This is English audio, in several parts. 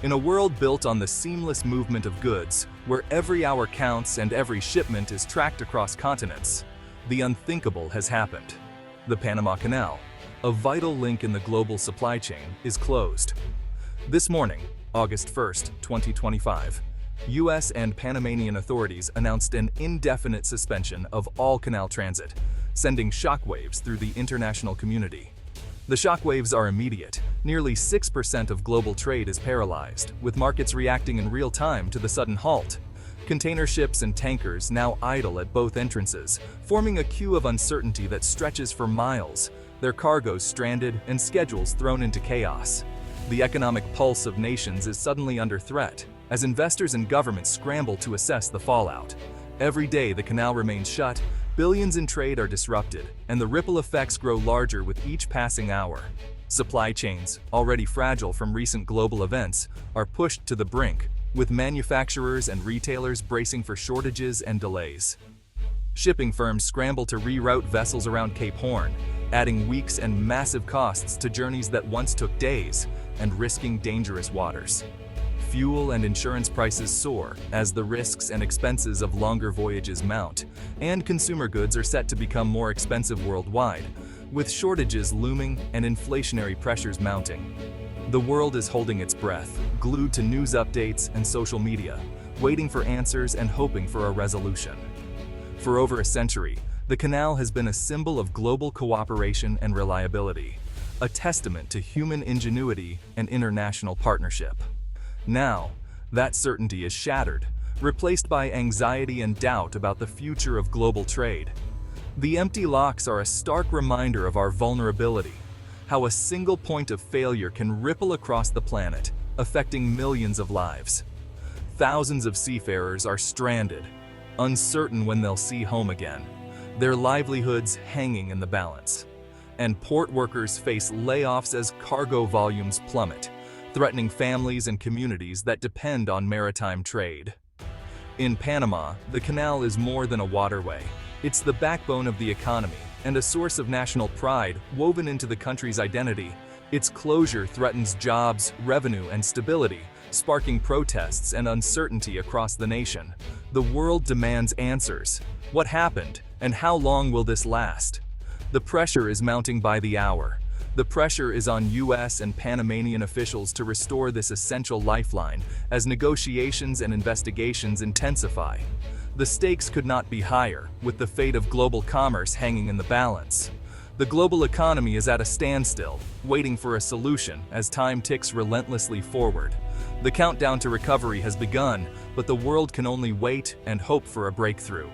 In a world built on the seamless movement of goods, where every hour counts and every shipment is tracked across continents, the unthinkable has happened. The Panama Canal, a vital link in the global supply chain, is closed. This morning, August 1st, 2025, U.S. and Panamanian authorities announced an indefinite suspension of all canal transit, sending shockwaves through the international community. The shockwaves are immediate. Nearly 6% of global trade is paralyzed, with markets reacting in real time to the sudden halt. Container ships and tankers now idle at both entrances, forming a queue of uncertainty that stretches for miles, their cargoes stranded and schedules thrown into chaos. The economic pulse of nations is suddenly under threat, as investors and governments scramble to assess the fallout. Every day the canal remains shut, billions in trade are disrupted, and the ripple effects grow larger with each passing hour. Supply chains, already fragile from recent global events, are pushed to the brink, with manufacturers and retailers bracing for shortages and delays. Shipping firms scramble to reroute vessels around Cape Horn, adding weeks and massive costs to journeys that once took days, and risking dangerous waters. Fuel and insurance prices soar as the risks and expenses of longer voyages mount, and consumer goods are set to become more expensive worldwide, with shortages looming and inflationary pressures mounting. The world is holding its breath, glued to news updates and social media, waiting for answers and hoping for a resolution. For over a century, the canal has been a symbol of global cooperation and reliability, a testament to human ingenuity and international partnership. Now, that certainty is shattered, replaced by anxiety and doubt about the future of global trade. The empty locks are a stark reminder of our vulnerability, how a single point of failure can ripple across the planet, affecting millions of lives. Thousands of seafarers are stranded, uncertain when they'll see home again, their livelihoods hanging in the balance. And port workers face layoffs as cargo volumes plummet, threatening families and communities that depend on maritime trade. In Panama, the canal is more than a waterway. It's the backbone of the economy and a source of national pride woven into the country's identity. Its closure threatens jobs, revenue, and stability, sparking protests and uncertainty across the nation. The world demands answers. What happened, and how long will this last? The pressure is mounting by the hour. The pressure is on U.S. and Panamanian officials to restore this essential lifeline as negotiations and investigations intensify. The stakes could not be higher, with the fate of global commerce hanging in the balance. The global economy is at a standstill, waiting for a solution as time ticks relentlessly forward. The countdown to recovery has begun, but the world can only wait and hope for a breakthrough.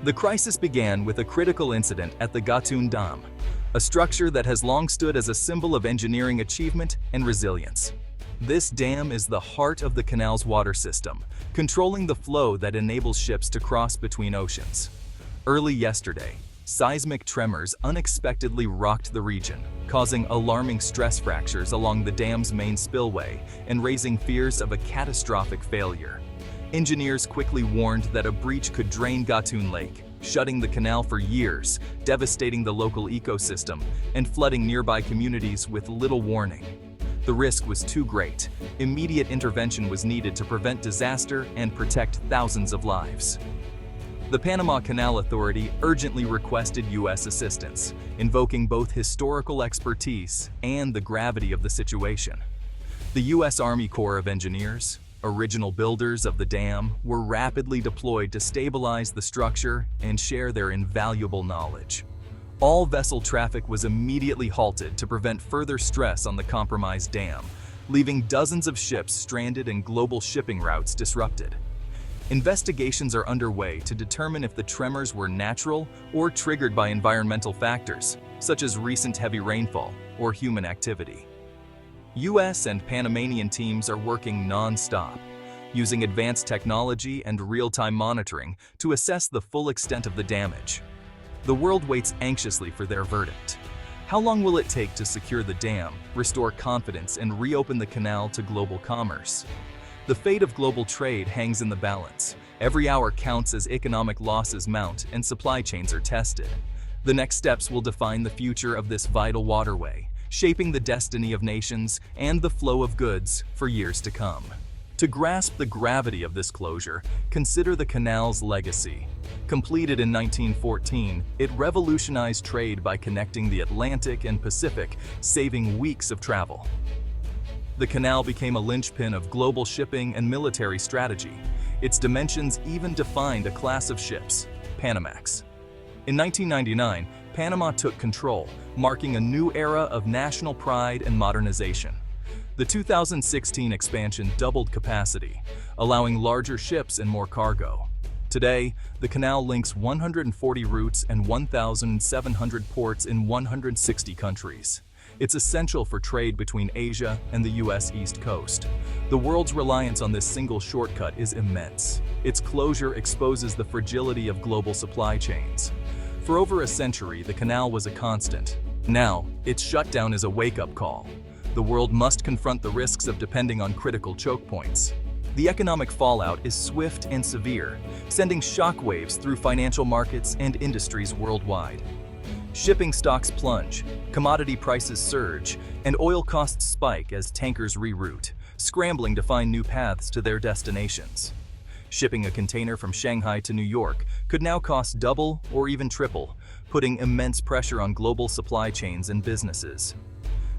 The crisis began with a critical incident at the Gatun Dam, a structure that has long stood as a symbol of engineering achievement and resilience. This dam is the heart of the canal's water system, controlling the flow that enables ships to cross between oceans. Early yesterday, seismic tremors unexpectedly rocked the region, causing alarming stress fractures along the dam's main spillway and raising fears of a catastrophic failure. Engineers quickly warned that a breach could drain Gatun Lake, shutting the canal for years, devastating the local ecosystem, and flooding nearby communities with little warning. The risk was too great. Immediate intervention was needed to prevent disaster and protect thousands of lives. The Panama Canal Authority urgently requested U.S. assistance, invoking both historical expertise and the gravity of the situation. The U.S. Army Corps of Engineers, original builders of the dam, were rapidly deployed to stabilize the structure and share their invaluable knowledge. All vessel traffic was immediately halted to prevent further stress on the compromised dam, leaving dozens of ships stranded and global shipping routes disrupted. Investigations are underway to determine if the tremors were natural or triggered by environmental factors, such as recent heavy rainfall or human activity. U.S. and Panamanian teams are working non-stop, using advanced technology and real-time monitoring to assess the full extent of the damage. The world waits anxiously for their verdict. How long will it take to secure the dam, restore confidence, and reopen the canal to global commerce? The fate of global trade hangs in the balance. Every hour counts as economic losses mount and supply chains are tested. The next steps will define the future of this vital waterway, shaping the destiny of nations and the flow of goods for years to come. To grasp the gravity of this closure, consider the canal's legacy. Completed in 1914, it revolutionized trade by connecting the Atlantic and Pacific, saving weeks of travel. The canal became a linchpin of global shipping and military strategy. Its dimensions even defined a class of ships, Panamax. In 1999, Panama took control, marking a new era of national pride and modernization. The 2016 expansion doubled capacity, allowing larger ships and more cargo. Today, the canal links 140 routes and 1,700 ports in 160 countries. It's essential for trade between Asia and the U.S. East Coast. The world's reliance on this single shortcut is immense. Its closure exposes the fragility of global supply chains. For over a century, the canal was a constant. Now, its shutdown is a wake-up call. The world must confront the risks of depending on critical choke points. The economic fallout is swift and severe, sending shockwaves through financial markets and industries worldwide. Shipping stocks plunge, commodity prices surge, and oil costs spike as tankers reroute, scrambling to find new paths to their destinations. Shipping a container from Shanghai to New York could now cost double or even triple, putting immense pressure on global supply chains and businesses.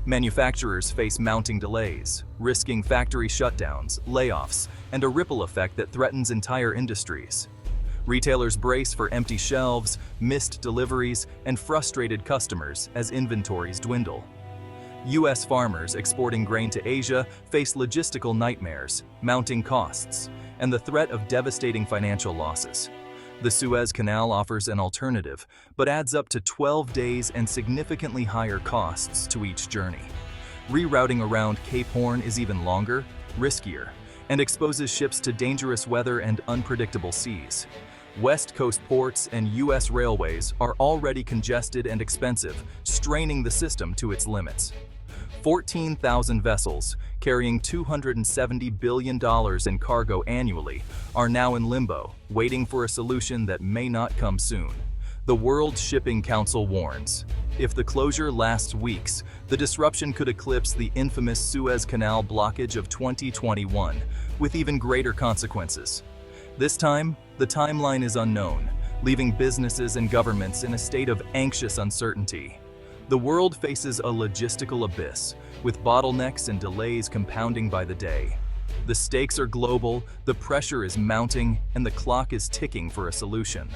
Manufacturers face mounting delays, risking factory shutdowns, layoffs, and a ripple effect that threatens entire industries. Retailers brace for empty shelves, missed deliveries, and frustrated customers as inventories dwindle. U.S. farmers exporting grain to Asia face logistical nightmares, mounting costs, and the threat of devastating financial losses. The Suez Canal offers an alternative, but adds up to 12 days and significantly higher costs to each journey. Rerouting around Cape Horn is even longer, riskier, and exposes ships to dangerous weather and unpredictable seas. West Coast ports and U.S. railways are already congested and expensive, straining the system to its limits. 14,000 vessels, carrying $270 billion in cargo annually, are now in limbo, waiting for a solution that may not come soon. The World Shipping Council warns, if the closure lasts weeks, the disruption could eclipse the infamous Suez Canal blockage of 2021, with even greater consequences. This time, the timeline is unknown, leaving businesses and governments in a state of anxious uncertainty. The world faces a logistical abyss, with bottlenecks and delays compounding by the day. The stakes are global, the pressure is mounting, and the clock is ticking for a solution.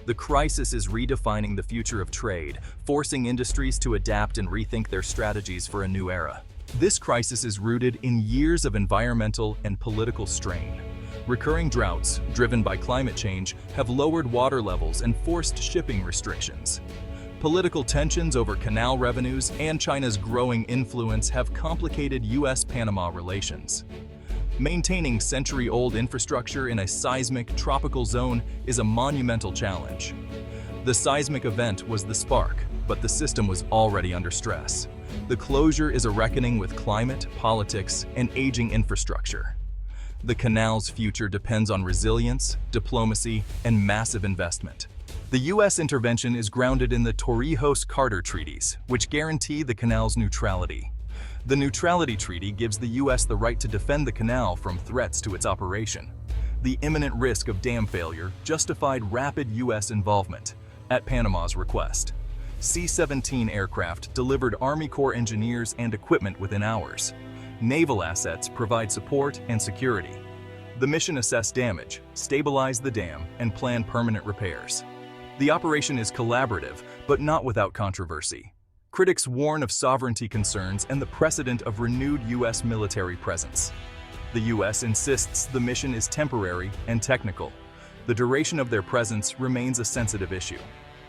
The crisis is redefining the future of trade, forcing industries to adapt and rethink their strategies for a new era. This crisis is rooted in years of environmental and political strain. Recurring droughts, driven by climate change, have lowered water levels and forced shipping restrictions. Political tensions over canal revenues and China's growing influence have complicated U.S.-Panama relations. Maintaining century-old infrastructure in a seismic tropical zone is a monumental challenge. The seismic event was the spark, but the system was already under stress. The closure is a reckoning with climate, politics, and aging infrastructure. The canal's future depends on resilience, diplomacy, and massive investment. The U.S. intervention is grounded in the Torrijos-Carter treaties, which guarantee the canal's neutrality. The Neutrality Treaty gives the U.S. the right to defend the canal from threats to its operation. The imminent risk of dam failure justified rapid U.S. involvement, at Panama's request. C-17 aircraft delivered Army Corps engineers and equipment within hours. Naval assets provide support and security. The mission assessed damage, stabilized the dam, and planned permanent repairs. The operation is collaborative, but not without controversy. Critics warn of sovereignty concerns and the precedent of renewed U.S. military presence. The U.S. insists the mission is temporary and technical. The duration of their presence remains a sensitive issue.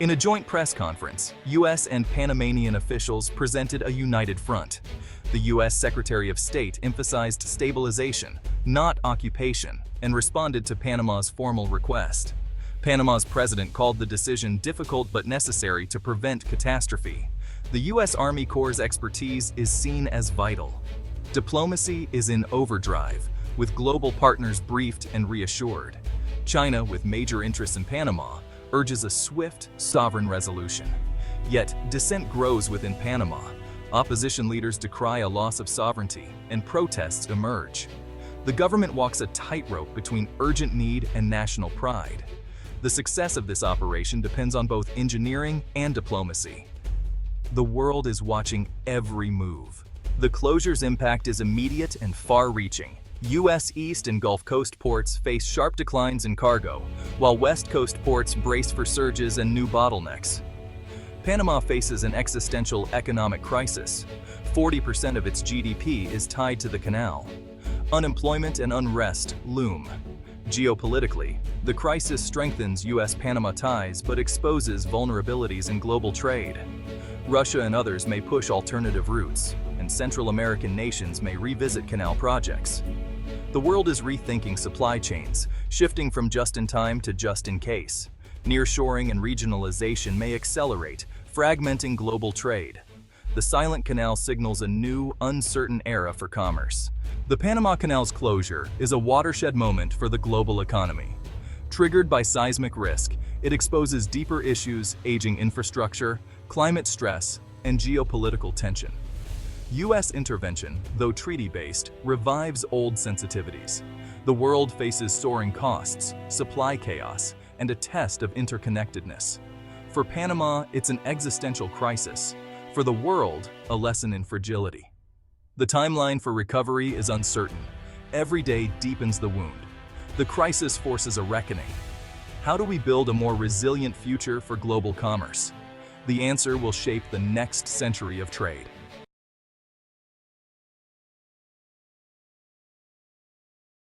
In a joint press conference, U.S. and Panamanian officials presented a united front. The U.S. Secretary of State emphasized stabilization, not occupation, and responded to Panama's formal request. Panama's president called the decision difficult but necessary to prevent catastrophe. The U.S. Army Corps' expertise is seen as vital. Diplomacy is in overdrive, with global partners briefed and reassured. China, with major interests in Panama, urges a swift, sovereign resolution. Yet, dissent grows within Panama. Opposition leaders decry a loss of sovereignty, and protests emerge. The government walks a tightrope between urgent need and national pride. The success of this operation depends on both engineering and diplomacy. The world is watching every move. The closure's impact is immediate and far-reaching. U.S. East and Gulf Coast ports face sharp declines in cargo, while West Coast ports brace for surges and new bottlenecks. Panama faces an existential economic crisis. 40% of its GDP is tied to the canal. Unemployment and unrest loom. Geopolitically, the crisis strengthens U.S.-Panama ties but exposes vulnerabilities in global trade. Russia and others may push alternative routes, and Central American nations may revisit canal projects. The world is rethinking supply chains, shifting from just-in-time to just-in-case. Nearshoring and regionalization may accelerate, fragmenting global trade. The silent canal signals a new, uncertain era for commerce. The Panama Canal's closure is a watershed moment for the global economy. Triggered by seismic risk, it exposes deeper issues, aging infrastructure, climate stress, and geopolitical tension. U.S. intervention, though treaty-based, revives old sensitivities. The world faces soaring costs, supply chaos, and a test of interconnectedness. For Panama, it's an existential crisis. For the world, a lesson in fragility. The timeline for recovery is uncertain. Every day deepens the wound. The crisis forces a reckoning. How do we build a more resilient future for global commerce? The answer will shape the next century of trade.